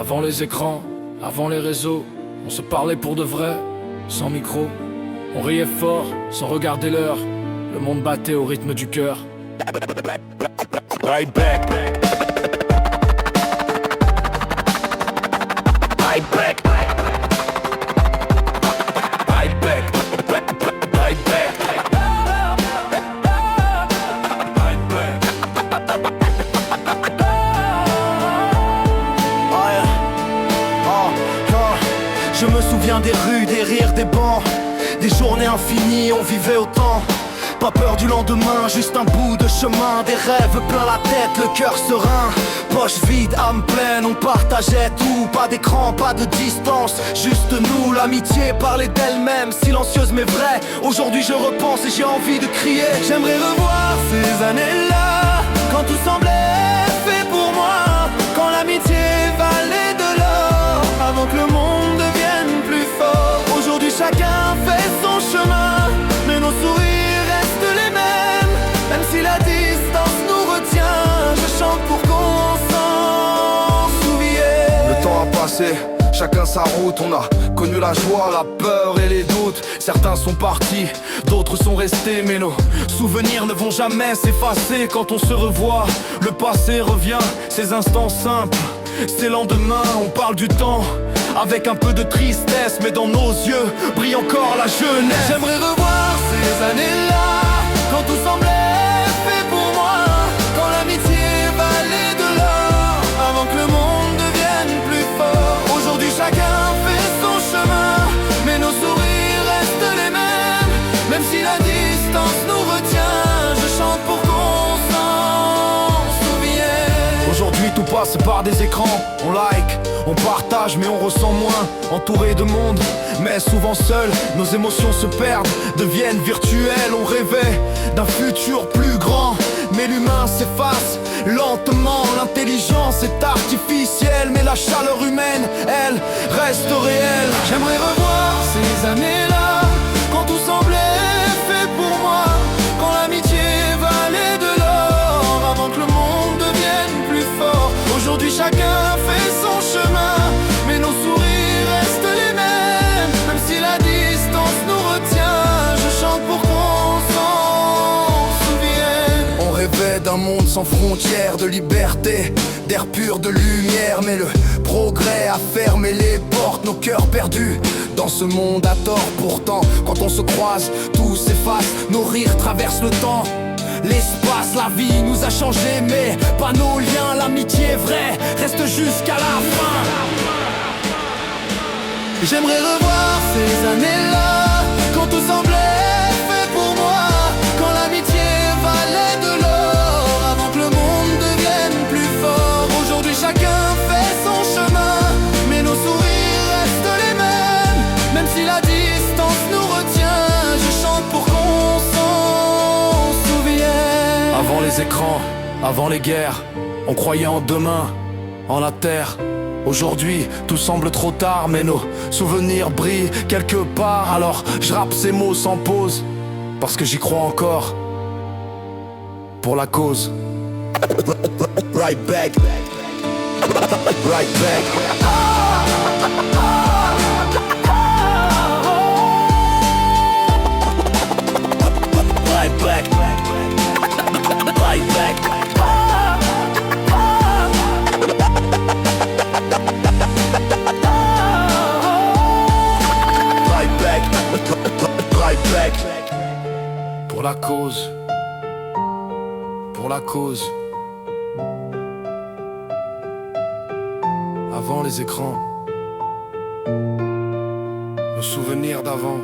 Avant les écrans, avant les réseaux, on se parlait pour de vrai, sans micro. On riait fort, sans regarder l'heure. Le monde battait au rythme du cœur. Right back. Right back. Right back. Right back. Right back. Je me souviens des rues, des rires, des bancs, des journées infinies, on vivait autant. Pas peur du lendemain, juste un bout de chemin, des rêves plein la tête, le cœur serein. Poche vide, âme pleine, on partageait tout. Pas d'écran, pas de distance, juste nous. L'amitié parlait d'elle-même, silencieuse mais vraie. Aujourd'hui je repense et j'ai envie de crier. J'aimerais revoir ces années-là, quand tout semblait fait pour moi, quand l'amitié valait de l'or, avant que le monde devienne plus fort. Aujourd'hui chacun fait son chemin, mais nos sourires restent les mêmes. Même si la distance nous retient, je chante pour qu'on s'en souvienne. Le temps a passé, chacun sa route. On a connu la joie, la peur et les doutes. Certains sont partis, d'autres sont restés. Mais nos souvenirs ne vont jamais s'effacer. Quand on se revoit, le passé revient. Ces instants simples, ces lendemains, on parle du temps avec un peu de tristesse, mais dans nos yeux brille encore la jeunesse. J'aimerais revoir ces années-là, quand tout semblait fait pour moi, quand l'amitié valait de l'or, avant que le monde devienne plus fort. Aujourd'hui chacun fait son chemin, mais nos sourires restent les mêmes. Même si la distance nous retient, je chante pour qu'on s'en souvienne. Aujourd'hui tout passe par des écrans, on like, on partage mais on ressent moins. Entouré de monde, mais souvent seul. Nos émotions se perdent, deviennent virtuelles. On rêvait d'un futur plus grand, mais l'humain s'efface lentement. L'intelligence est artificielle, mais la chaleur humaine, elle, reste réelle. J'aimerais revoir ces années-là, quand tout semblait fait pour moi, quand l'amitié valait de l'or, avant que le monde devienne plus fort. Aujourd'hui chacun fait son chemin, mais nos sourires restent les mêmes. Même si la distance nous retient, je chante pour qu'on s'en souvienne. On rêvait d'un monde sans frontières, de liberté, d'air pur, de lumière. Mais le progrès a fermé les portes, nos cœurs perdus dans ce monde à tort. Pourtant, quand on se croise, tout s'efface, nos rires traversent le temps. L'espace, la vie nous a changé, mais pas nos liens. L'amitié vraie reste jusqu'à la fin. J'aimerais revoir ces années-là, quand tout semblait fait pour moi, quand l'amitié valait de l'or, avant que le monde devienne plus fort. Aujourd'hui chacun fait son chemin, mais nos sourires restent les mêmes. Même si la distance nous retient, je chante pour qu'on s'en souvienne. Avant les écrans, avant les guerres, on croyait en demain, en la terre. Aujourd'hui, tout semble trop tard, mais nos souvenirs brillent quelque part. Alors, je rappe ces mots sans pause, parce que j'y crois encore, pour la cause. Right back. Right back. Right back. Right back. Right back. Pour la cause. Pour la cause. Avant les écrans, nos souvenirs d'avant.